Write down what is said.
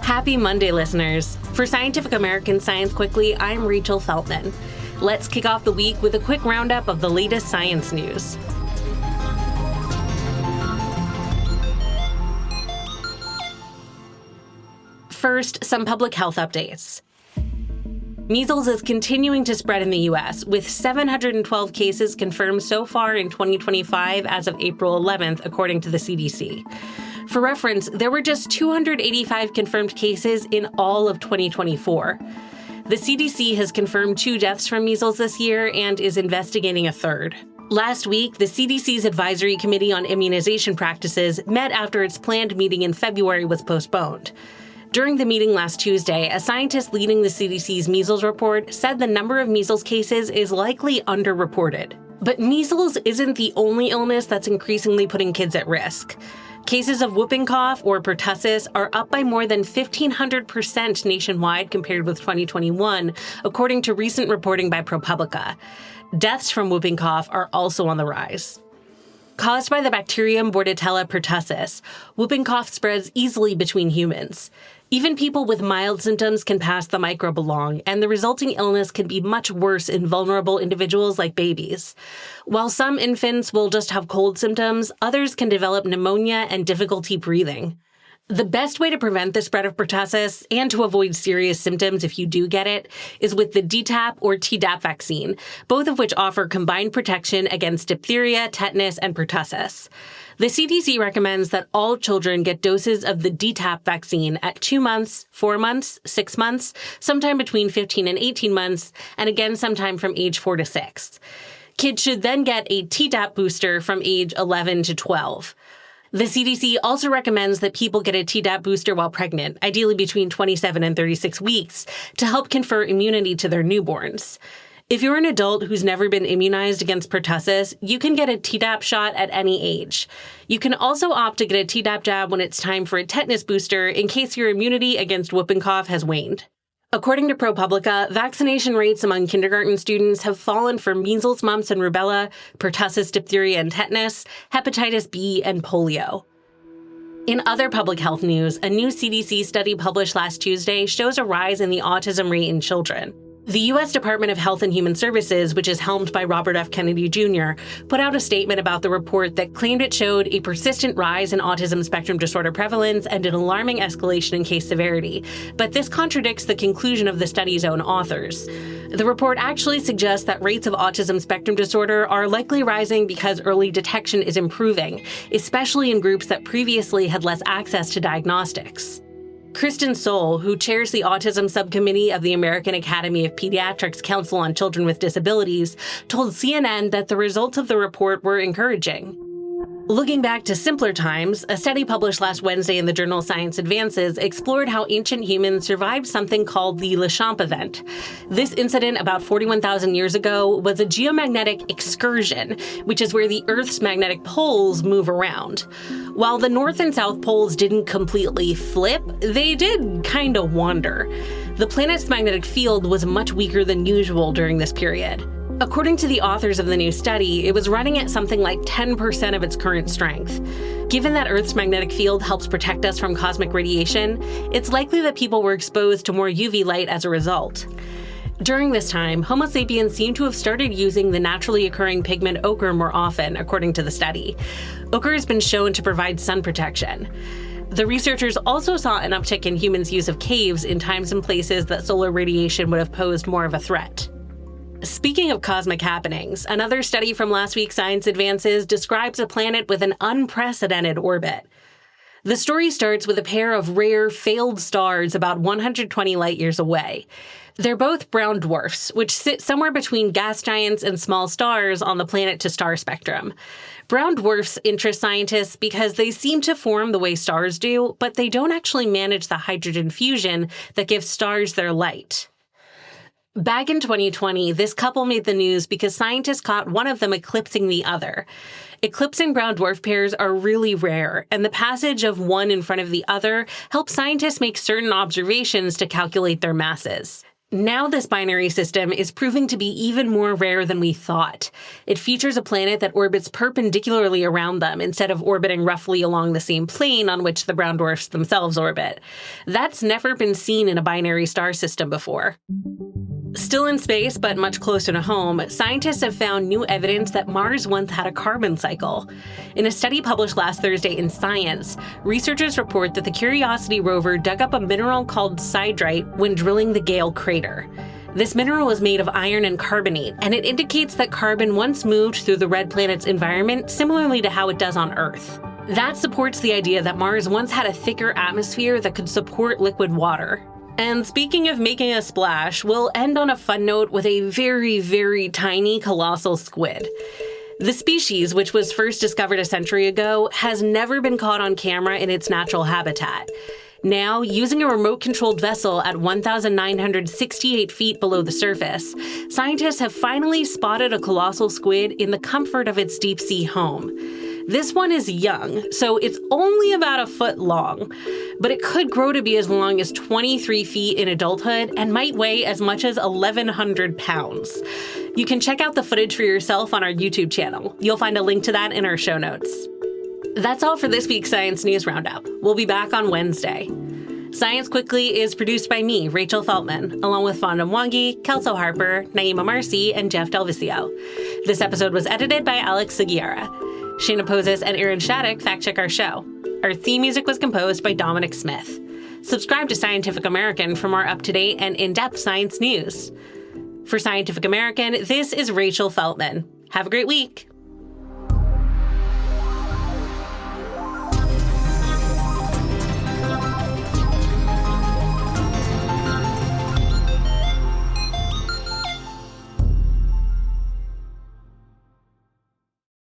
Happy Monday, listeners. For Scientific American Science Quickly, I'm Rachel Feltman. Let's kick off the week with a quick roundup of the latest science news. First, some public health updates. Measles is continuing to spread in the U.S., with 712 cases confirmed so far in 2025 as of April 11th, according to the CDC. For reference, there were just 285 confirmed cases in all of 2024. The CDC has confirmed 2 deaths from measles this year and is investigating a third. Last week, the CDC's Advisory Committee on Immunization Practices met after its planned meeting in February was postponed. During the meeting last Tuesday, a scientist leading the CDC's measles report said the number of measles cases is likely underreported. But measles isn't the only illness that's increasingly putting kids at risk. Cases of whooping cough, or pertussis, are up by more than 1,500% nationwide compared with 2021, according to recent reporting by ProPublica. Deaths from whooping cough are also on the rise. Caused by the bacterium Bordetella pertussis, whooping cough spreads easily between humans. Even people with mild symptoms can pass the microbe along, and the resulting illness can be much worse in vulnerable individuals like babies. While some infants will just have cold symptoms, others can develop pneumonia and difficulty breathing. The best way to prevent the spread of pertussis and to avoid serious symptoms if you do get it is with the DTaP or Tdap vaccine, both of which offer combined protection against diphtheria, tetanus, and pertussis. The CDC recommends that all children get doses of the DTaP vaccine at 2 months, 4 months, 6 months, sometime between 15 and 18 months, and again sometime from age 4 to 6. Kids should then get a Tdap booster from age 11 to 12. The CDC also recommends that people get a Tdap booster while pregnant, ideally between 27 and 36 weeks, to help confer immunity to their newborns. If you're an adult who's never been immunized against pertussis, you can get a Tdap shot at any age. You can also opt to get a Tdap jab when it's time for a tetanus booster in case your immunity against whooping cough has waned. According to ProPublica, vaccination rates among kindergarten students have fallen for measles, mumps, and rubella, pertussis, diphtheria, and tetanus, hepatitis B, and polio. In other public health news, a new CDC study published last Tuesday shows a rise in the autism rate in children. The U.S. Department of Health and Human Services, which is helmed by Robert F. Kennedy Jr., put out a statement about the report that claimed it showed a persistent rise in autism spectrum disorder prevalence and an alarming escalation in case severity. But this contradicts the conclusion of the study's own authors. The report actually suggests that rates of autism spectrum disorder are likely rising because early detection is improving, especially in groups that previously had less access to diagnostics. Kristen Sohl, who chairs the Autism Subcommittee of the American Academy of Pediatrics Council on Children with Disabilities, told CNN that the results of the report were encouraging. Looking back to simpler times, a study published last Wednesday in the journal Science Advances explored how ancient humans survived something called the Le Champ event. This incident about 41,000 years ago was a geomagnetic excursion, which is where the Earth's magnetic poles move around. While the North and South poles didn't completely flip, they did kind of wander. The planet's magnetic field was much weaker than usual during this period. According to the authors of the new study, it was running at something like 10% of its current strength. Given that Earth's magnetic field helps protect us from cosmic radiation, it's likely that people were exposed to more UV light as a result. During this time, Homo sapiens seem to have started using the naturally occurring pigment ochre more often, according to the study. Ochre has been shown to provide sun protection. The researchers also saw an uptick in humans' use of caves in times and places that solar radiation would have posed more of a threat. Speaking of cosmic happenings, another study from last week's Science Advances describes a planet with an unprecedented orbit. The story starts with a pair of rare, failed stars about 120 light-years away. They're both brown dwarfs, which sit somewhere between gas giants and small stars on the planet-to-star spectrum. Brown dwarfs interest scientists because they seem to form the way stars do, but they don't actually manage the hydrogen fusion that gives stars their light. Back in 2020, this couple made the news because scientists caught one of them eclipsing the other. Eclipsing brown dwarf pairs are really rare, and the passage of one in front of the other helps scientists make certain observations to calculate their masses. Now this binary system is proving to be even more rare than we thought. It features a planet that orbits perpendicularly around them instead of orbiting roughly along the same plane on which the brown dwarfs themselves orbit. That's never been seen in a binary star system before. Still in space, but much closer to home, scientists have found new evidence that Mars once had a carbon cycle. In a study published last Thursday in Science, researchers report that the Curiosity rover dug up a mineral called siderite when drilling the Gale crater. This mineral is made of iron and carbonate, and it indicates that carbon once moved through the red planet's environment similarly to how it does on Earth. That supports the idea that Mars once had a thicker atmosphere that could support liquid water. And speaking of making a splash, we'll end on a fun note with a very, very tiny colossal squid. The species, which was first discovered a century ago, has never been caught on camera in its natural habitat. Now, using a remote-controlled vessel at 1,968 feet below the surface, scientists have finally spotted a colossal squid in the comfort of its deep-sea home. This one is young, so it's only about a foot long, but it could grow to be as long as 23 feet in adulthood and might weigh as much as 1,100 pounds. You can check out the footage for yourself on our YouTube channel. You'll find a link to that in our show notes. That's all for this week's Science News Roundup. We'll be back on Wednesday. Science Quickly is produced by me, Rachel Feltman, along with Fonda Mwangi, Kelso Harper, Naeem Amarsy, and Jeff DelViscio. This episode was edited by Alex Sugiura. Shayna, Posses, and Shattuck fact-check our show. Our theme music was composed by Dominic Smith. Subscribe to Scientific American for more up-to-date and in-depth science news. For Scientific American, this is Rachel Feltman. Have a great week.